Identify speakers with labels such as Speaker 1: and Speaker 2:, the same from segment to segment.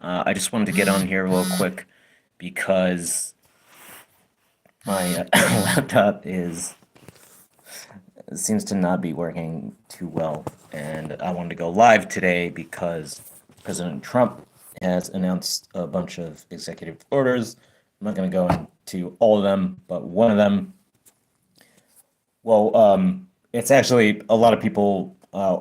Speaker 1: I just wanted to get on here real quick because my laptop is seems to not be working too well, and I wanted to go live today because President Trump has announced a bunch of executive orders. I'm not going to go into all of them, but one of them, it's actually a lot of people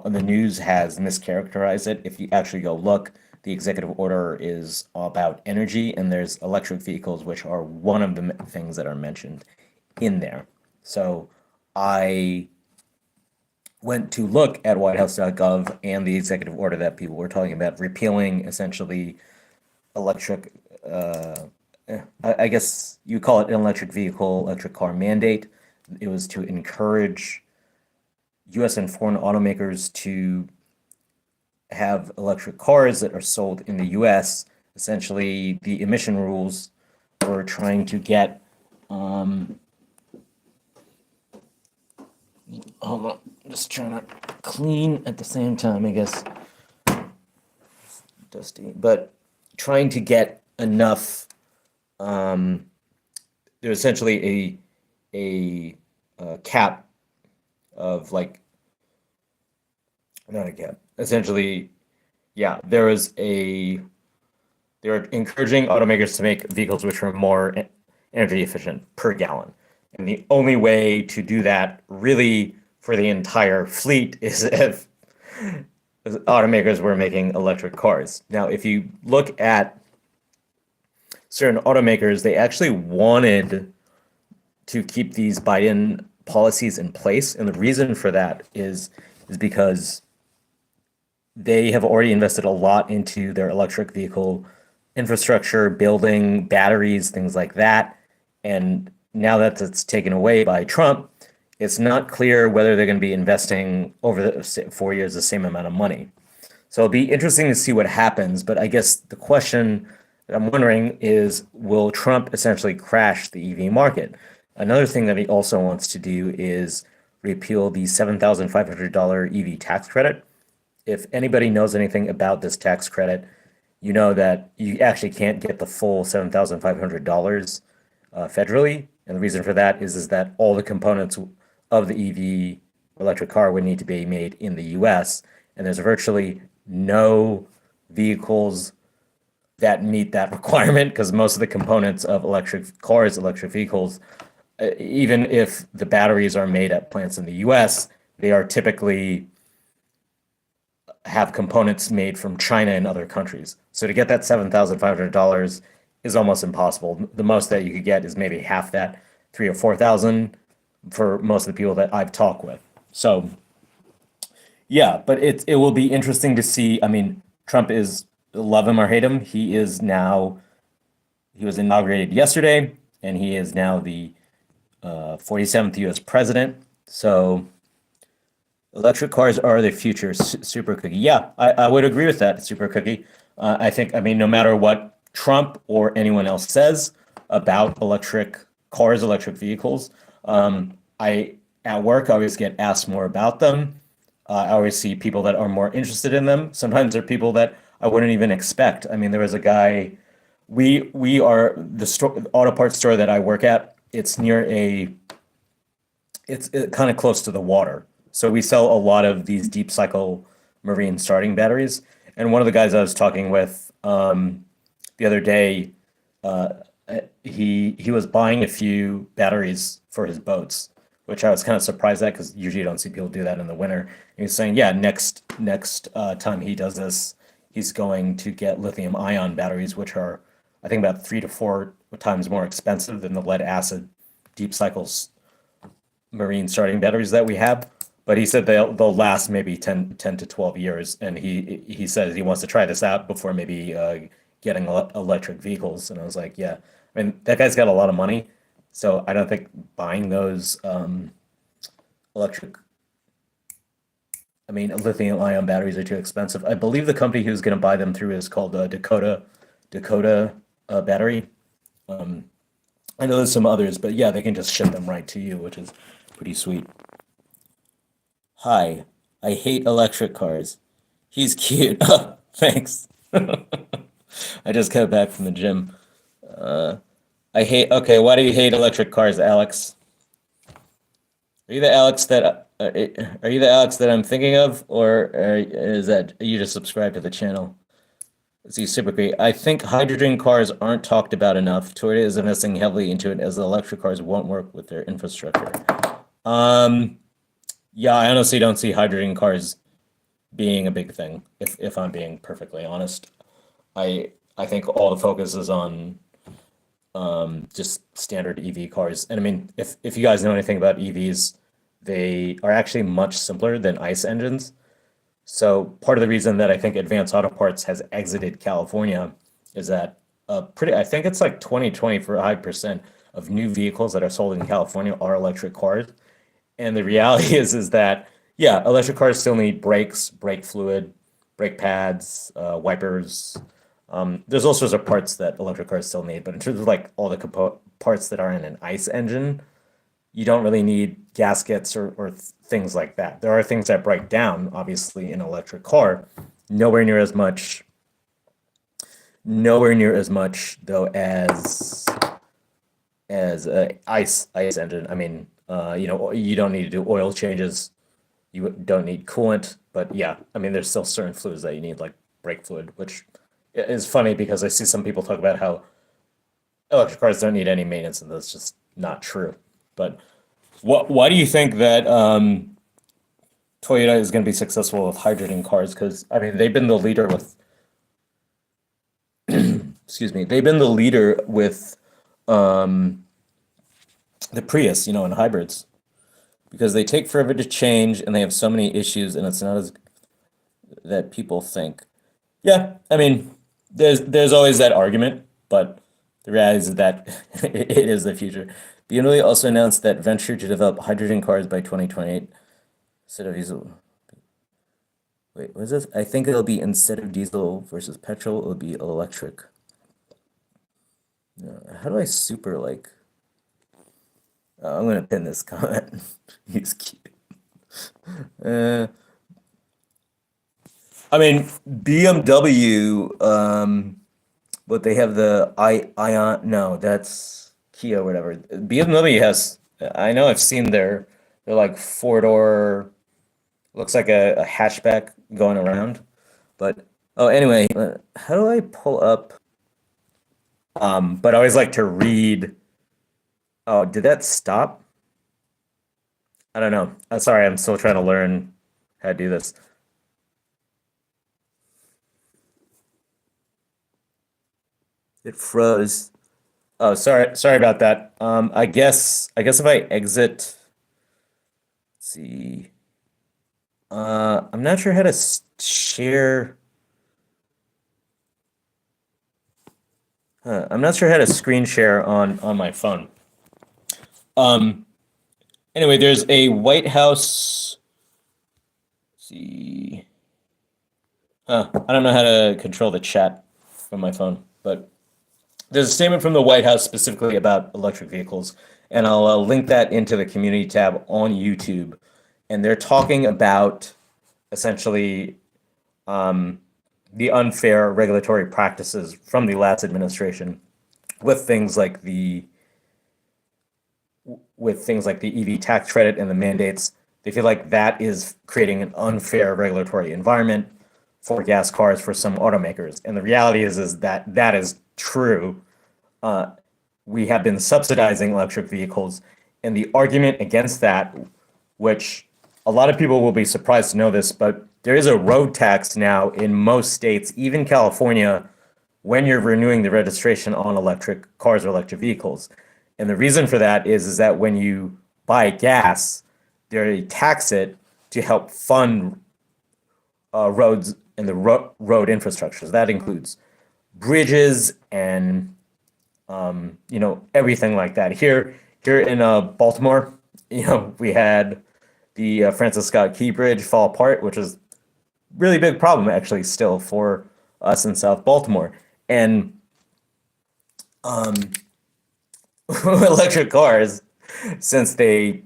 Speaker 1: in the news has mischaracterized it. If you actually go look, the executive order is about energy, and there's electric vehicles, which are one of the things that are mentioned in there. So I went to look at whitehouse.gov and the executive order that people were talking about, repealing essentially electric, I guess you call it an electric vehicle, electric car mandate. It was to encourage US and foreign automakers to have electric cars that are sold in the US. Essentially, the emission rules were trying to get, hold on, just trying to clean at the same time, I guess. Dusty, but trying to get enough, there's essentially a cap of like, not a cap, essentially, yeah, they're encouraging automakers to make vehicles which are more energy efficient per gallon. And the only way to do that really for the entire fleet is if automakers were making electric cars. Now, if you look at certain automakers, they actually wanted to keep these Biden policies in place. And the reason for that is because they have already invested a lot into their electric vehicle infrastructure, building batteries, things like that. And now that it's taken away by Trump, it's not clear whether they're going to be investing over the 4 years the same amount of money. So it'll be interesting to see what happens. But I guess the question that I'm wondering is, will Trump essentially crash the EV market? Another thing that he also wants to do is repeal the $7,500 EV tax credit. If anybody knows anything about this tax credit, you know that you actually can't get the full $7,500 federally. And the reason for that is that all the components of the EV electric car would need to be made in the US. And there's virtually no vehicles that meet that requirement because most of the components of electric cars, electric vehicles, even if the batteries are made at plants in the US, they are typically have components made from China and other countries. So to get that $7,500 is almost impossible. The most that you could get is maybe half that, 3 or 4,000 for most of the people that I've talked with. So yeah, but it will be interesting to see. I mean, Trump is, love him or hate him, he was inaugurated yesterday, and he is now the 47th U.S. president. So electric cars are the future, super cookie. Yeah, I would agree with that, super cookie. I think, I mean, no matter what Trump or anyone else says about electric cars, electric vehicles, I at work I always get asked more about them. I always see people that are more interested in them. Sometimes there are people that I wouldn't even expect. I mean, there was a guy. We are the store, auto parts store that I work at. It's near a. It's kind of close to the water, so we sell a lot of these deep cycle marine starting batteries. And one of the guys I was talking with the other day, uh, he was buying a few batteries for his boats, which I was kind of surprised at because usually you don't see people do that in the winter. And he was saying, yeah, next time he does this, he's going to get lithium ion batteries, which are I think about 3 to 4 times more expensive than the lead acid deep cycles marine starting batteries that we have. But he said they'll last maybe 10 to 12 years, and he says he wants to try this out before maybe getting electric vehicles. And I was like, yeah, I mean that guy's got a lot of money, so I don't think buying those electric, I mean lithium ion batteries are too expensive. I believe the company he was going to buy them through is called Dakota Battery. Um, I know there's some others, but yeah, they can just ship them right to you, which is pretty sweet. Hi, I hate electric cars. He's cute. Thanks. I just got back from the gym. Uh, I hate. Okay, why do you hate electric cars, Alex? Are you the Alex that are you the Alex that I'm thinking of, or is that you just subscribe to the channel? See, super great. I think hydrogen cars aren't talked about enough. Toyota is investing heavily into it as the electric cars won't work with their infrastructure. Um, yeah, I honestly don't see hydrogen cars being a big thing, if I'm being perfectly honest. I think all the focus is on just standard EV cars. And I mean, if you guys know anything about EVs, they are actually much simpler than ICE engines. So part of the reason that I think Advanced Auto Parts has exited California is that I think it's like 25% of new vehicles that are sold in California are electric cars. And the reality is that, yeah, electric cars still need brakes, brake fluid, brake pads, wipers. There's all sorts of parts that electric cars still need, but in terms of like all the parts that are in an ICE engine, you don't really need gaskets or things like that. There are things that break down, obviously, in an electric car, nowhere near as much, nowhere near as much though as a ice engine. I mean, you don't need to do oil changes. You don't need coolant, but yeah, I mean, there's still certain fluids that you need, like brake fluid, which is funny because I see some people talk about how electric cars don't need any maintenance, and that's just not true. But why do you think that Toyota is going to be successful with hydrogen cars? Because I mean, they've been the leader with, excuse me, they've been the leader with um, the Prius, in hybrids, because they take forever to change and they have so many issues, and it's not as that people think. Yeah, I mean, there's always that argument, but the reality is that it is the future. BMW also announced that venture to develop hydrogen cars by 2028 instead of diesel. Wait, what is this? I think it'll be instead of diesel versus petrol, it'll be electric. How do I super like? I'm gonna pin this comment. He's cute. Uh, I mean, BMW, but they have the Ion. No, that's Kia, or whatever. BMW has. I know I've seen their like four-door. Looks like a hatchback going around. But oh, anyway, how do I pull up? But I always like to read. Oh, did that stop? I don't know. Sorry, I'm still trying to learn how to do this. It froze. Oh, sorry about that. I guess if I exit, let's see. I'm not sure how to share. I'm not sure how to screen share on my phone. Um, anyway, there's a White House. Let's see. I don't know how to control the chat from my phone, but there's a statement from the White House specifically about electric vehicles, and I'll link that into the community tab on YouTube. And they're talking about essentially the unfair regulatory practices from the last administration with things like the EV tax credit and the mandates. They feel like that is creating an unfair regulatory environment for gas cars for some automakers. And the reality is that that is true. We have been subsidizing electric vehicles, and the argument against that, which a lot of people will be surprised to know this, but there is a road tax now in most states, even California, when you're renewing the registration on electric cars or electric vehicles. And the reason for that is that when you buy gas, they tax it to help fund roads and the road infrastructure. So that includes bridges and everything like that. Here in Baltimore, we had the Francis Scott Key Bridge fall apart, which is really big problem actually still for us in South Baltimore. And electric cars, since they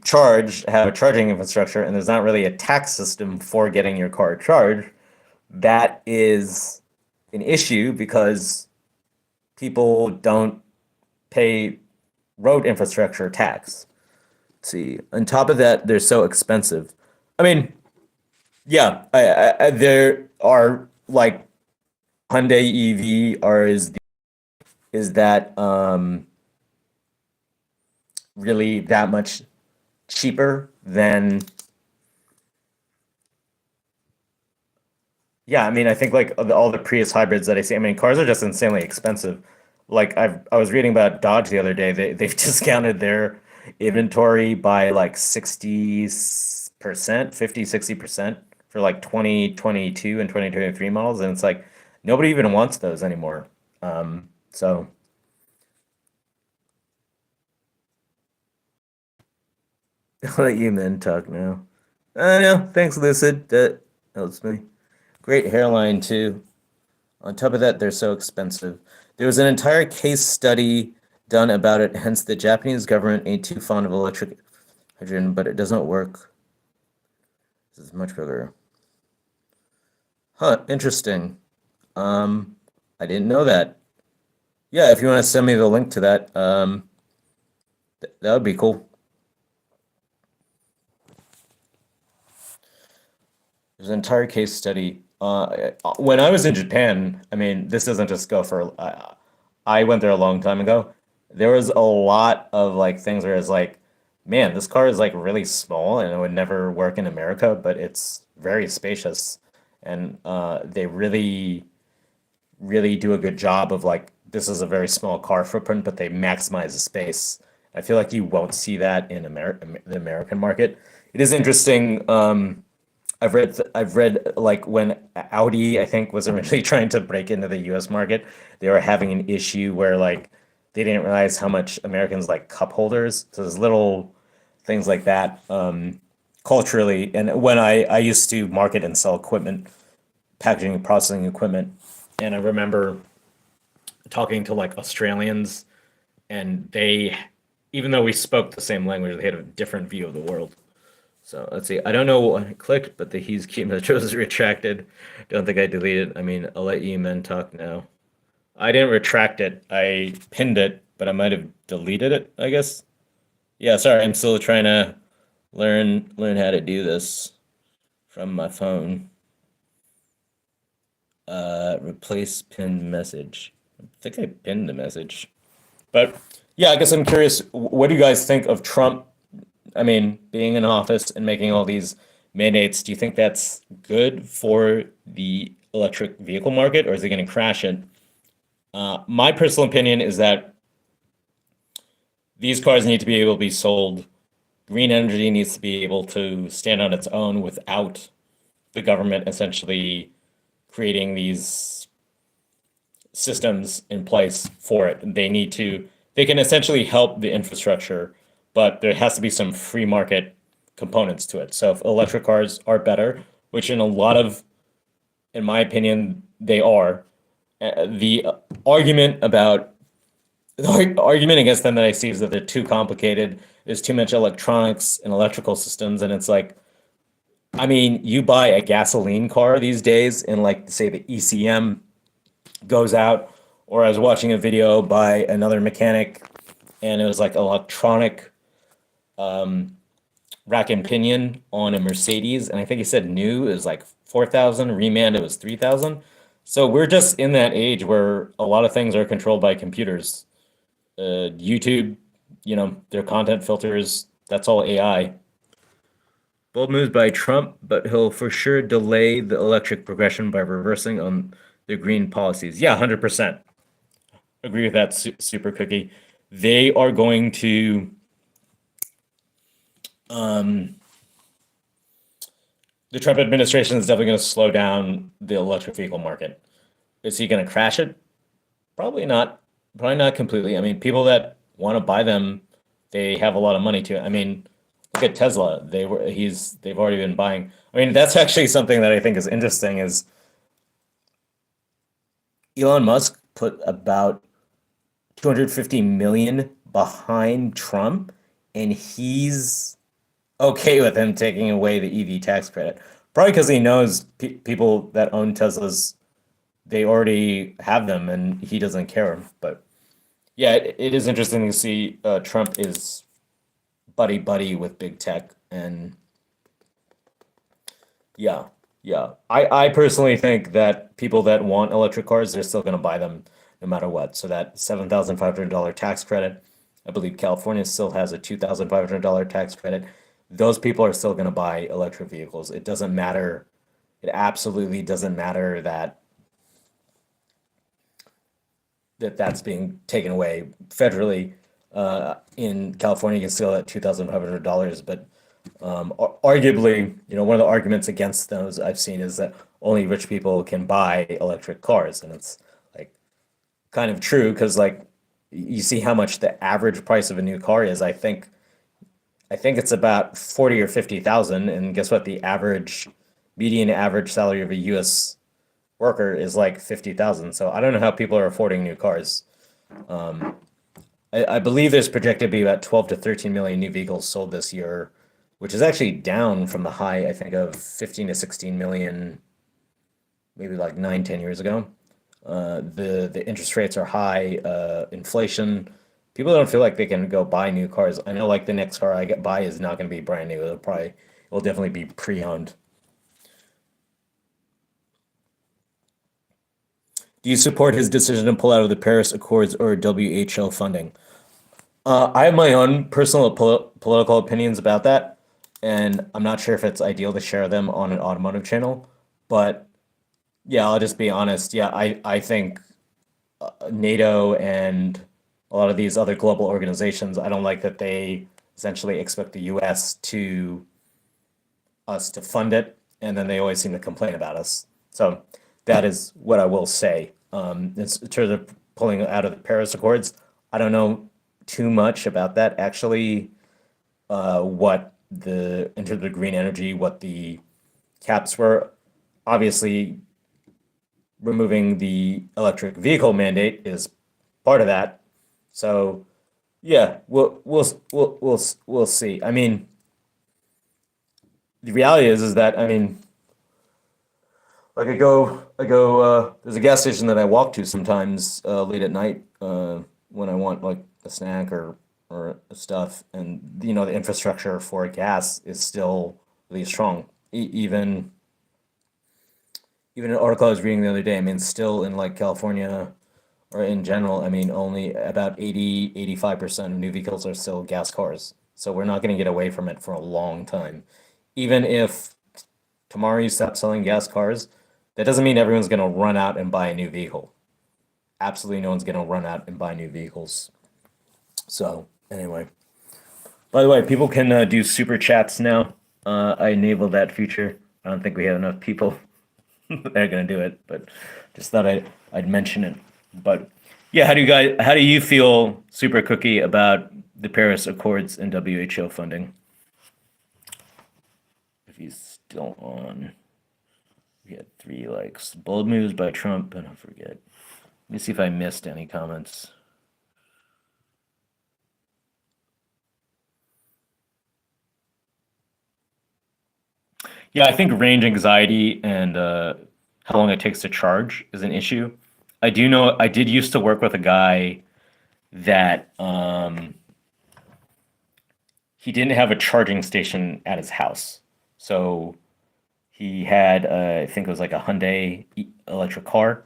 Speaker 1: have a charging infrastructure, and there's not really a tax system for getting your car charged, that is an issue because people don't pay road infrastructure tax. Let's see. On top of that, they're so expensive. I mean, yeah, there are like Hyundai EV are is that really that much cheaper than yeah, I mean, I think like all the Prius hybrids that I see, I mean, cars are just insanely expensive. Like I was reading about Dodge the other day. They've discounted their inventory by like 60%, 50, 60% for like 2022 and 2023 models. And it's like nobody even wants those anymore. So I'll let you men talk now. No, thanks, Lucid. That helps me. Great hairline too. On top of that, they're so expensive. There was an entire case study done about it, hence the Japanese government ain't too fond of electric hydrogen, but it doesn't work. This is much bigger. Huh, interesting. Um, I didn't know that. Yeah, if you want to send me the link to that, that would be cool. There's an entire case study. When I was in Japan, I mean, this doesn't just go for, I went there a long time ago. There was a lot of like things where it's like, man, this car is like really small and it would never work in America, but it's very spacious. And they really do a good job of like, this is a very small car footprint, but they maximize the space. I feel like you won't see that in the American market. It is interesting. I've read like when Audi, I think, was originally trying to break into the US market, they were having an issue where like they didn't realize how much Americans like cup holders. So there's little things like that culturally. And when I used to market and sell equipment, packaging and processing equipment, and I remember talking to like Australians, and they, even though we spoke the same language, they had a different view of the world. So let's see. I don't know what I clicked, but the he's keep the was retracted. Don't think I deleted. I mean, I'll let you men talk now. I didn't retract it. I pinned it, but I might have deleted it, I guess. Yeah, sorry. I'm still trying to learn how to do this from my phone. Replace pinned message. I think I pinned the message. But yeah, I guess I'm curious, what do you guys think of Trump? I mean, being in office and making all these mandates, do you think that's good for the electric vehicle market, or is it going to crash it? My personal opinion is that these cars need to be able to be sold. Green energy needs to be able to stand on its own without the government essentially creating these systems in place for it. They can essentially help the infrastructure, but there has to be some free market components to it. So if electric cars are better, which in my opinion, they are, the argument about the argument against them that I see is that they're too complicated. There's too much electronics and electrical systems, and it's like, I mean, you buy a gasoline car these days, and like say the ECM goes out, or I was watching a video by another mechanic, and it was like electronic rack and pinion on a Mercedes, and I think he said new is like 4,000, remand it was 3,000. So we're just in that age where a lot of things are controlled by computers. YouTube, their content filters, that's all AI. Bold moves by Trump, but he'll for sure delay the electric progression by reversing on the green policies. Yeah, 100%. Agree with that, Super Cookie. They are going to the Trump administration is definitely going to slow down the electric vehicle market. Is he going to crash it? Probably not. Probably not completely. I mean, people that want to buy them, they have a lot of money to. I mean, look at Tesla. They've already been buying. I mean, that's actually something that I think is interesting is Elon Musk put about 250 million behind Trump, and he's okay with him taking away the EV tax credit. Probably because he knows people that own Teslas, they already have them, and he doesn't care. But yeah, it is interesting to see Trump is buddy buddy with big tech, and yeah, yeah. I personally think that people that want electric cars, they're still going to buy them no matter what. So that $7,500 tax credit, I believe California still has a $2,500 tax credit. Those people are still going to buy electric vehicles. It doesn't matter. It absolutely doesn't matter that's being taken away federally. In California, you can still at $2,500, but arguably, one of the arguments against those I've seen is that only rich people can buy electric cars, and it's like kind of true because like you see how much the average price of a new car is. I think it's about 40 or 50,000, and guess what? The median average salary of a U.S. worker is like 50,000. So I don't know how people are affording new cars. I believe there's projected to be about 12 to 13 million new vehicles sold this year, which is actually down from the high, I think, of 15 to 16 million, maybe like 9, 10 years ago. The interest rates are high, inflation. People don't feel like they can go buy new cars. I know like the next car I get buy is not going to be brand new. It'll definitely be pre-owned. Do you support his decision to pull out of the Paris Accords or WHO funding? I have my own personal political opinions about that, and I'm not sure if it's ideal to share them on an automotive channel. But yeah, I'll just be honest. Yeah, I think NATO and a lot of these other global organizations, I don't like that they essentially expect the US to us to fund it, and then they always seem to complain about us. So that is what I will say. In terms of pulling out of the Paris Accords, I don't know too much about that. Actually, what the in terms of green energy, what the caps were. Obviously, removing the electric vehicle mandate is part of that. So yeah, we'll see. I mean, the reality is that I mean, like there's a gas station that I walk to sometimes late at night when I want like a snack or stuff, and the infrastructure for gas is still really strong. Even an article I was reading the other day, I mean, still in like California or in general, I mean, only about 85% of new vehicles are still gas cars. So we're not going to get away from it for a long time. Even if tomorrow you stop selling gas cars, that doesn't mean everyone's going to run out and buy a new vehicle. Absolutely no one's going to run out and buy new vehicles. So anyway, by the way, people can do super chats now. I enabled that feature. I don't think we have enough people that are going to do it, but just thought I'd mention it. But yeah, how do you feel, Super Cookie, about the Paris Accords and WHO funding? If he's still on. We had 3 likes. Bold moves by Trump, and I forget. Let me see if I missed any comments. Yeah, I think range anxiety and how long it takes to charge is an issue. I do know I did used to work with a guy that he didn't have a charging station at his house. So he had, I think it was like a Hyundai electric car.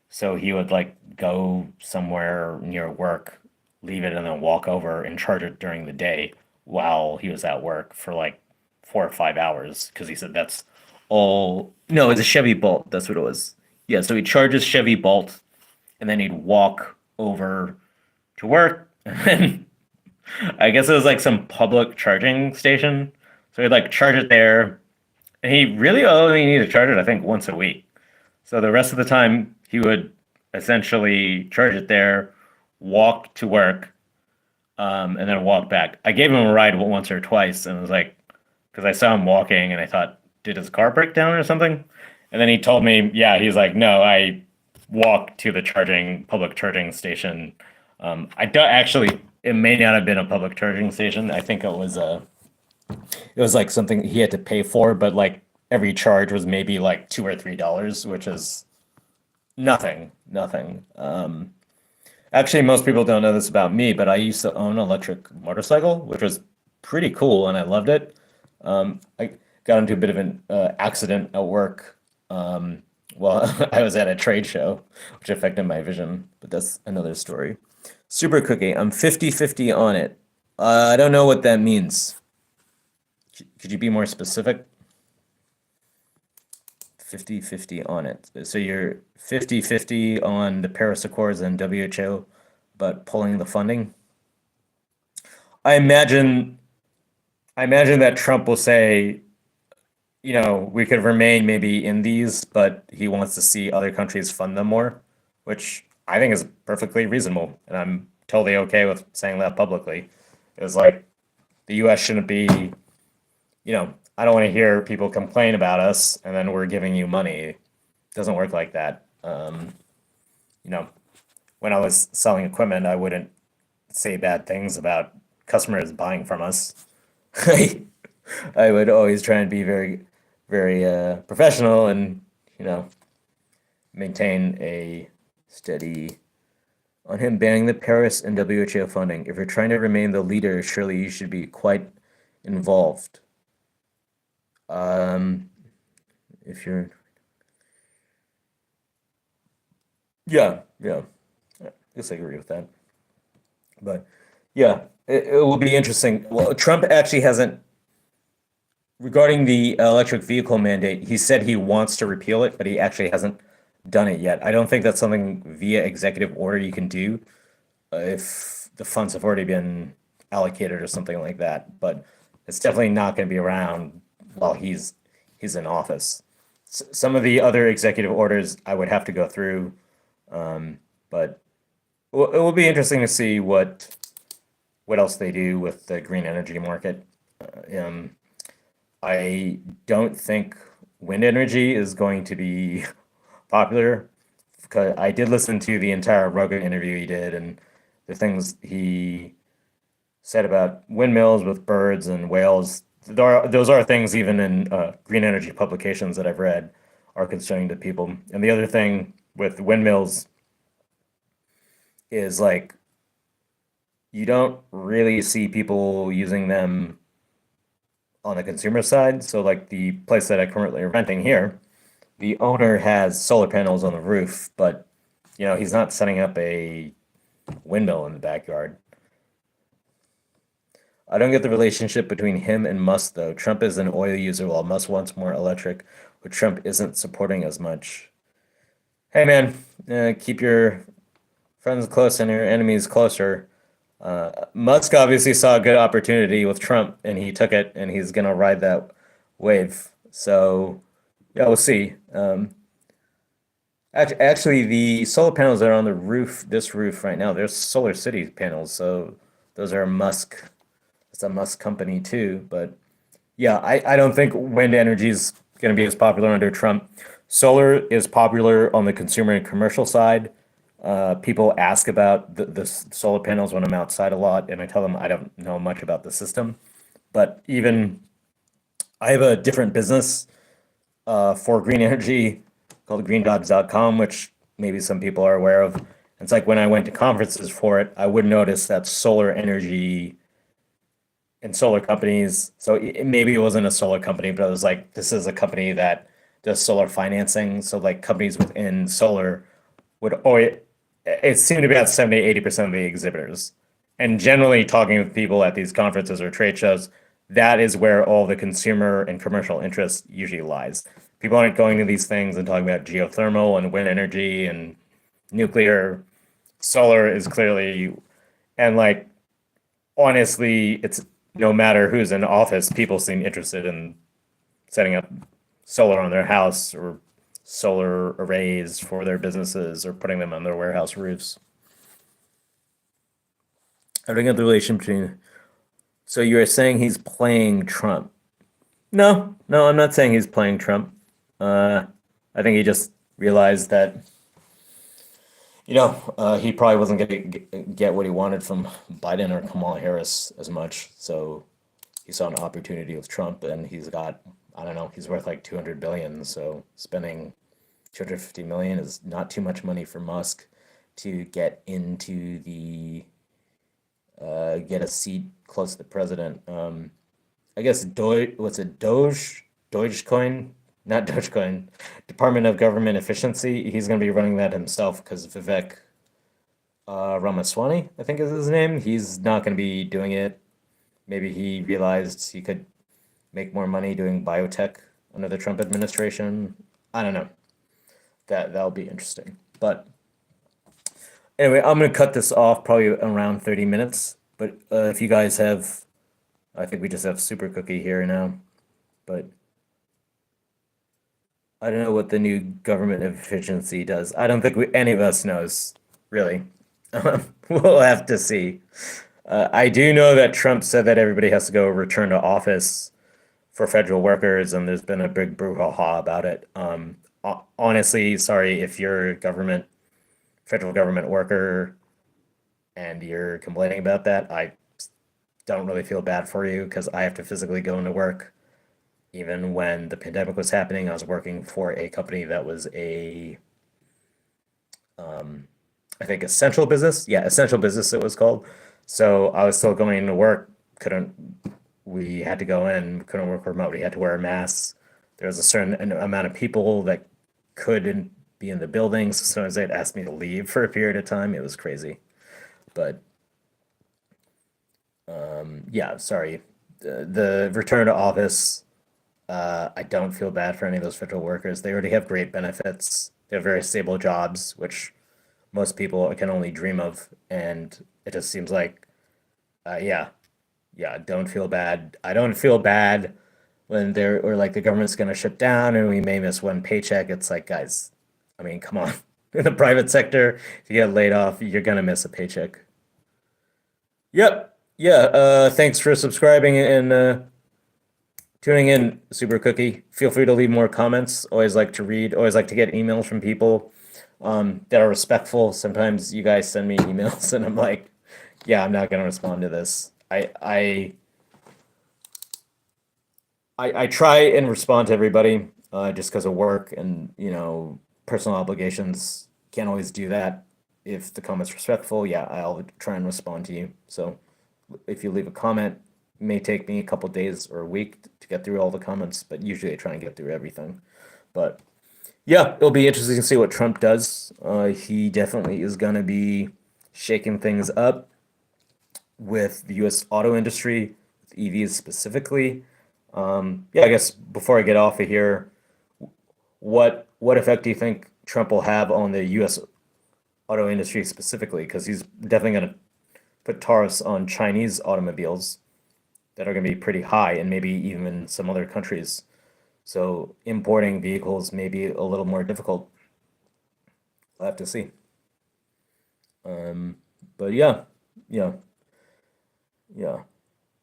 Speaker 1: So he would like go somewhere near work, leave it, and then walk over and charge it during the day while he was at work for like 4 or 5 hours. Because he said that's all. No, it's a Chevy Bolt. That's what it was. Yeah. So he charges Chevy Bolt, and then he'd walk over to work, and then I guess it was like some public charging station. So he'd like charge it there, and he really only needed to charge it, I think, once a week. So the rest of the time, he would essentially charge it there, walk to work, and then walk back. I gave him a ride once or twice, and it was like, because I saw him walking, and I thought, did his car break down or something? And then he told me, yeah, he's like, no, I walked to the public charging station. I don't actually, it may not have been a public charging station. I think it was like something he had to pay for, but like every charge was maybe like $2 or $3, which is Nothing, nothing. Actually, most people don't know this about me, but I used to own an electric motorcycle, which was pretty cool, and I loved it. I got into a bit of an accident at work. Well, I was at a trade show, which affected my vision, but that's another story. Super cookie, I'm 50-50 on it. I don't know what that means. Could you be more specific? 50-50 on it. So you're 50-50 on the Paris Accords and WHO, but pulling the funding? I imagine I imagine that Trump will say, we could remain maybe in these, but he wants to see other countries fund them more, which I think is perfectly reasonable. And I'm totally okay with saying that publicly. It's like the US shouldn't be, I don't want to hear people complain about us and then we're giving you money. It doesn't work like that. You know, when I was selling equipment, I wouldn't say bad things about customers buying from us. I would always try and be very, very professional and, you know, maintain a steady on him banning the Paris and WHO funding. If you're trying to remain the leader, surely you should be quite involved. Um, if you're, yeah, yeah, I guess I agree with that. But yeah, it will be interesting. Well, Trump actually hasn't, regarding the electric vehicle mandate, he said he wants to repeal it, but he actually hasn't done it yet. I don't think that's something via executive order you can do if the funds have already been allocated or something like that. But it's definitely not going to be around while he's in office. Some of the other executive orders I would have to go through, but it will be interesting to see what else they do with the green energy market. I don't think wind energy is going to be popular because I did listen to the entire Rogan interview he did and the things he said about windmills with birds and whales. Those are things even in green energy publications that I've read are concerning to people. And the other thing with windmills is like you don't really see people using them on the consumer side. So like the place that I currently am renting here, the owner has solar panels on the roof, but he's not setting up a windmill in the backyard. I don't get the relationship between him and Musk though. Trump is an oil user while Musk wants more electric, which Trump isn't supporting as much. Hey man, keep your friends close and your enemies closer. Musk obviously saw a good opportunity with Trump and he took it and he's gonna ride that wave. So yeah, we'll see. Actually, the solar panels that are on the roof, this roof right now, they're Solar City panels. So those are Musk. It's a Musk company too. But yeah, I don't think wind energy is going to be as popular under Trump. Solar is popular on the consumer and commercial side. People ask about the solar panels when I'm outside a lot, and I tell them I don't know much about the system. But even I have a different business for green energy called greendogs.com, which maybe some people are aware of. It's like when I went to conferences for it, I would notice that solar energy and solar companies. So maybe it wasn't a solar company, but it was like, this is a company that does solar financing. So like companies within solar would always, it seemed to be about 70-80% of the exhibitors. And generally talking with people at these conferences or trade shows, that is where all the consumer and commercial interest usually lies. People aren't going to these things and talking about geothermal and wind energy and nuclear. Solar is clearly, and like, honestly, it's no matter who's in office, people seem interested in setting up solar on their house or solar arrays for their businesses or putting them on their warehouse roofs. I don't get the relation between. So you're saying he's playing Trump? No, no, I'm not saying he's playing Trump. Uh, I think he just realized that he probably wasn't going to get what he wanted from Biden or Kamala Harris as much. So he saw an opportunity with Trump, and he's got, I don't know, he's worth like 200 billion. So spending 250 million is not too much money for Musk to get into the get a seat close to the president. I guess what's it, Dogecoin, not Dogecoin, Department of Government Efficiency. He's going to be running that himself because Vivek Ramaswamy, I think is his name. He's not going to be doing it. Maybe he realized he could make more money doing biotech under the Trump administration. I don't know. That'll be interesting. But anyway, I'm gonna cut this off probably around 30 minutes. But if you guys have, I think we just have Super Cookie here now. But I don't know what the new government efficiency does. I don't think any of us knows, really. We'll have to see. I do know that Trump said that everybody has to go return to office for federal workers, and there's been a big brouhaha about it. Honestly, sorry if you're a federal government worker and you're complaining about that. I don't really feel bad for you because I have to physically go into work. Even when the pandemic was happening, I was working for a company that was I think essential business. Yeah, essential business it was called. So I was still going to work. We had to go in, couldn't work remote. We had to wear masks. There was a certain amount of people that couldn't be in the buildings. So sometimes they'd ask me to leave for a period of time. It was crazy. But yeah, sorry. The return to office, I don't feel bad for any of those federal workers. They already have great benefits. They have very stable jobs, which most people can only dream of. And it just seems like, yeah, don't feel bad. I don't feel bad when or like the government's gonna shut down and we may miss one paycheck. It's like, guys, I mean, come on. In the private sector, if you get laid off, you're gonna miss a paycheck. Yep. Yeah. Thanks for subscribing and tuning in, Super Cookie. Feel free to leave more comments. Always like to read, always like to get emails from people that are respectful. Sometimes you guys send me emails and I'm like, yeah, I'm not gonna respond to this. I try and respond to everybody just because of work and personal obligations. Can't always do that. If the comment's respectful, yeah, I'll try and respond to you. So if you leave a comment, it may take me a couple days or a week to get through all the comments, but usually I try and get through everything. But yeah, it'll be interesting to see what Trump does. He definitely is going to be shaking things up with the U.S. auto industry, with EVs specifically. Yeah, I guess before I get off of here, what effect do you think Trump will have on the U.S. auto industry specifically? Because he's definitely going to put tariffs on Chinese automobiles that are going to be pretty high, and maybe even some other countries. So importing vehicles may be a little more difficult. We'll have to see. But yeah, yeah, yeah.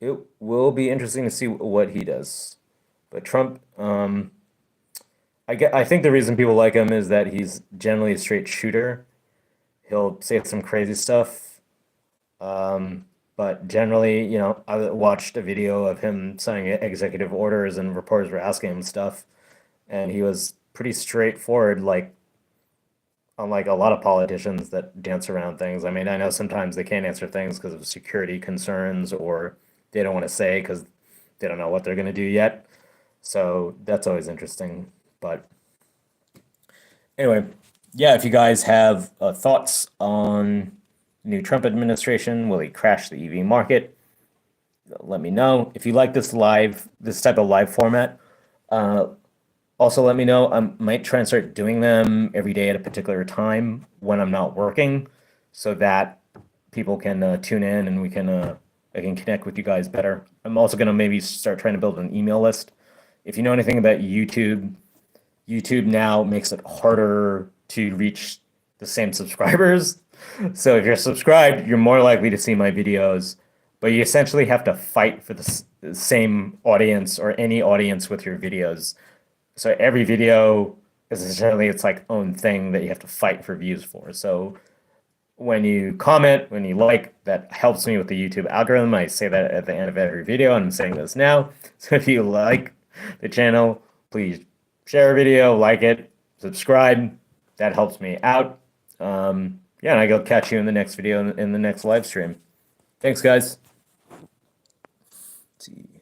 Speaker 1: It will be interesting to see what he does. But Trump, I think the reason people like him is that he's generally a straight shooter. He'll say some crazy stuff. But generally, I watched a video of him signing executive orders and reporters were asking him stuff, and he was pretty straightforward, like unlike a lot of politicians that dance around things. I mean, I know sometimes they can't answer things because of security concerns or they don't want to say because they don't know what they're going to do yet. So that's always interesting. But anyway, yeah, if you guys have thoughts on new Trump administration, will he crash the EV market? Let me know. If you like this type of live format, also let me know. I might try and start doing them every day at a particular time when I'm not working, so that people can tune in and I can connect with you guys better. I'm also gonna maybe start trying to build an email list. If you know anything about YouTube, YouTube now makes it harder to reach the same subscribers. So if you're subscribed, you're more likely to see my videos, but you essentially have to fight for the same audience or any audience with your videos. So every video is essentially its like own thing that you have to fight for views for. So when you comment, when you like, that helps me with the YouTube algorithm. I say that at the end of every video, and I'm saying this now. So if you like the channel, please share a video, like it, subscribe. That helps me out. Yeah, and I'll catch you in the next video in the next live stream. Thanks, guys. Let's see.